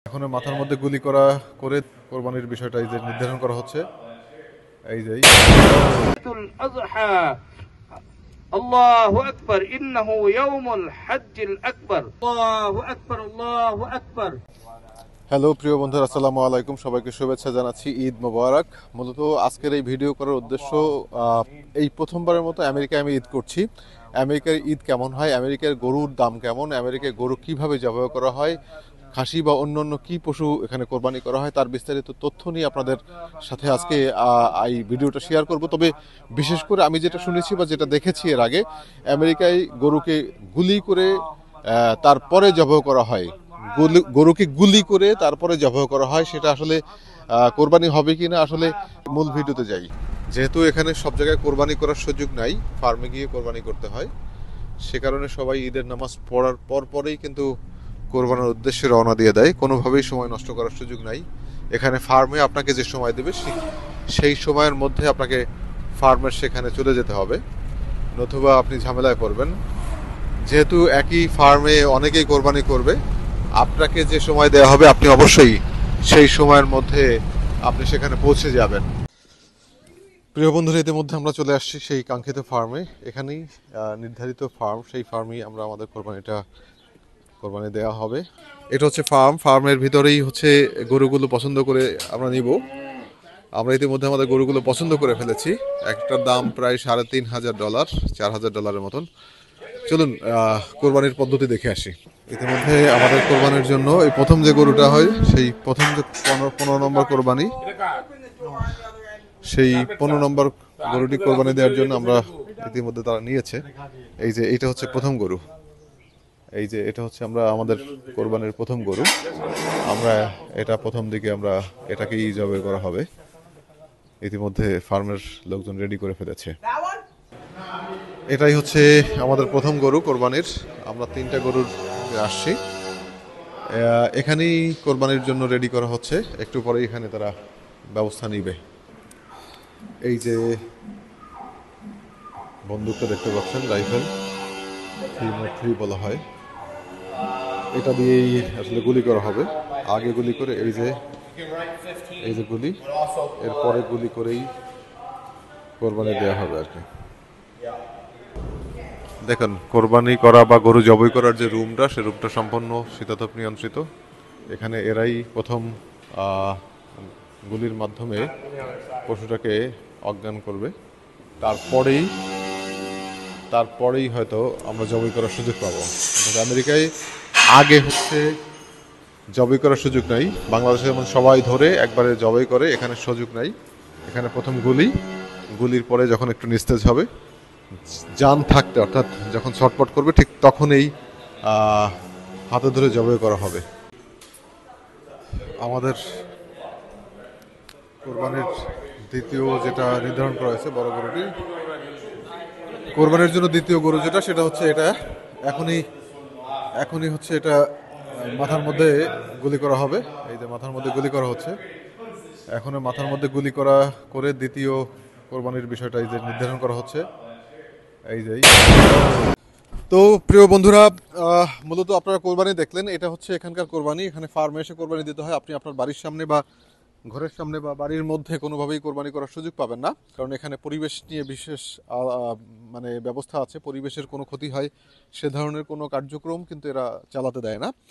এখন মাথার মধ্যে গুলি করা করে কোরবানির বিষয়টা এই যে নির্ধারণ করা হচ্ছে। এই যে আল্লাহু আকবার ইন্নাহু ইয়াউমুল হজ্জিল আকবার আল্লাহু আকবার আল্লাহু আকবার। হ্যালো প্রিয় বন্ধুরা, আসসালামু আলাইকুম। সবাইকে শুভেচ্ছা জানাচ্ছি, ঈদ মোবারক। মূলত আজকের এই ভিডিও করার উদ্দেশ্য, এই প্রথমবারের মতো আমেরিকায় আমি ঈদ করছি। আমেরিকার ঈদ কেমন হয়, আমেরিকার গরুর দাম কেমন, আমেরিকায় গরু কিভাবে জবাই করা হয়, খাসি বা অন্যান্য কি পশু এখানে কোরবানি করা হয়, তার বিস্তারিত তথ্য নিয়ে আপনাদের সাথে আজকে এই ভিডিওটা শেয়ার করব। তবে বিশেষ করে আমি যেটা শুনেছি বা যেটা দেখেছি এর আগে, আমেরিকায় গরুকে গুলি করে তারপরে জবাই করা হয়। গরুকে গুলি করে তারপরে জবাই করা হয়। সেটা আসলে কোরবানি হবে কিনা, আসলে মূল ভিডিওতে যাই। যেহেতু এখানে সব জায়গায় কোরবানি করার সুযোগ নাই, ফার্মে গিয়ে কোরবানি করতে হয়, সে কারণে সবাই ঈদের নামাজ পড়ার পরেই কিন্তু কোরবানির উদ্দেশ্যে রওনা দিয়ে দেয়। কোনোভাবেই সময় নষ্ট করার সুযোগ নাই। এখানে ফার্মে আপনাকে যে সময় দেবে সেই সময়ের মধ্যে আপনাকে ফার্মের সেখানে চলে যেতে হবে, নতুবা আপনি ঝামেলায় পড়বেন। যেহেতু একই ফার্মে অনেকেই কোরবানি করবে, আপনাকে যে সময় দেওয়া হবে আপনি অবশ্যই সেই সময়ের মধ্যে আপনি সেখানে পৌঁছে যাবেন। প্রিয় বন্ধুরা, ইতিমধ্যে আমরা চলে আসছি সেই কাঙ্ক্ষিত ফার্মে। এখানেই নির্ধারিত ফার্ম, সেই ফার্মেই আমরা আমাদের কোরবানি দেওয়া হবে। এটা হচ্ছে ফার্মের ভিতরেই হচ্ছে গরুগুলো পছন্দ করে আমরা নিব। আমরা ইতিমধ্যে আমাদের গরুগুলো পছন্দ করে ফেলেছি। একটার দাম প্রায় $3,500, $4,000 মতন। চলুন কোরবানির পদ্ধতি দেখে আসি। ইতিমধ্যে আমাদের কোরবানির জন্য এই প্রথম যে গরুটা হয়, সেই প্রথম যে 15 নম্বর কোরবানি, সেই 15 নম্বর গরুটি কোরবানি দেওয়ার জন্য আমরা ইতিমধ্যে তারা নিয়েছে। এই যে এটা হচ্ছে প্রথম গরু। এই যে এটা হচ্ছে আমাদের কোরবানির প্রথম গরু। আমরা এটা প্রথম দিকে আমরা এটাকেই জবাই করা হবে। ইতিমধ্যে ফার্মের লোকজন রেডি করে ফেলেছে। এটাই হচ্ছে আমাদের প্রথম গরু কোরবানির। আমরা 3টা গরুর আসছি। এখানেই কোরবানির জন্য রেডি করা হচ্ছে। একটু পরে এখানে তারা ব্যবস্থা নিবে। এই যে বন্দুকটা দেখতে পাচ্ছেন, রাইফেল 303 বলা হয়। এটা দিয়েই আসলে গুলি করা হবে। আগে গুলি করে এই যে গুলি, এরপরে গুলি করেই কোরবানি দেওয়া হবে আর কি। দেখেন, কোরবানি করা বা গরু জবাই করার যে রুমটা, সে রুমটা সম্পূর্ণ শীতাতপ নিয়ন্ত্রিত। এখানে এরাই প্রথম গুলির মাধ্যমে পশুটাকে অজ্ঞান করবে। তারপরেই হয়তো আমরা জবাই করার সুযোগ পাবো। আমেরিকায় আগে হচ্ছে জবাই করার সুযোগ নাই। বাংলাদেশে যেমন সবাই ধরে একবারে জবাই করে, এখানে সুযোগ নাই। এখানে প্রথম গুলির পরে যখন একটু নিস্তেজ হবে, জান থাকতে, অর্থাৎ যখন ছটপট করবে, ঠিক তখনই হাতে ধরে জবাই করা হবে। আমাদের কোরবানির দ্বিতীয় যেটা নির্ধারণ করা হয়েছে, বড় গরুটি কোরবানির জন্য দ্বিতীয় গরু যেটা, সেটা হচ্ছে এটা। এখনই হচ্ছে এটা মাথার মধ্যে গুলি করা হবে। এই যে মাথার মধ্যে গুলি করা হচ্ছে। এখন মাথার মধ্যে গুলি করে দ্বিতীয় কোরবানির বিষয়টা এই যে নির্ধারণ করা হচ্ছে। এই যে তো প্রিয় বন্ধুরা, মূলত আপনারা কোরবানি দেখলেন। এটা হচ্ছে এখানকার কোরবানি। এখানে ফার্মে এসে কোরবানি দিতে হয়। আপনি আপনার বাড়ির সামনে বা ঘরের সামনে বা বাড়ির মধ্যে কোনোভাবেই কোরবানি করার সুযোগ পাবেন না, কারণ এখানে পরিবেশ নিয়ে বিশেষ মানে ব্যবস্থা আছে। পরিবেশের কোনো ক্ষতি হয় সে ধরনের কোনো কার্যক্রম কিন্তু এরা চালাতে দেয় না।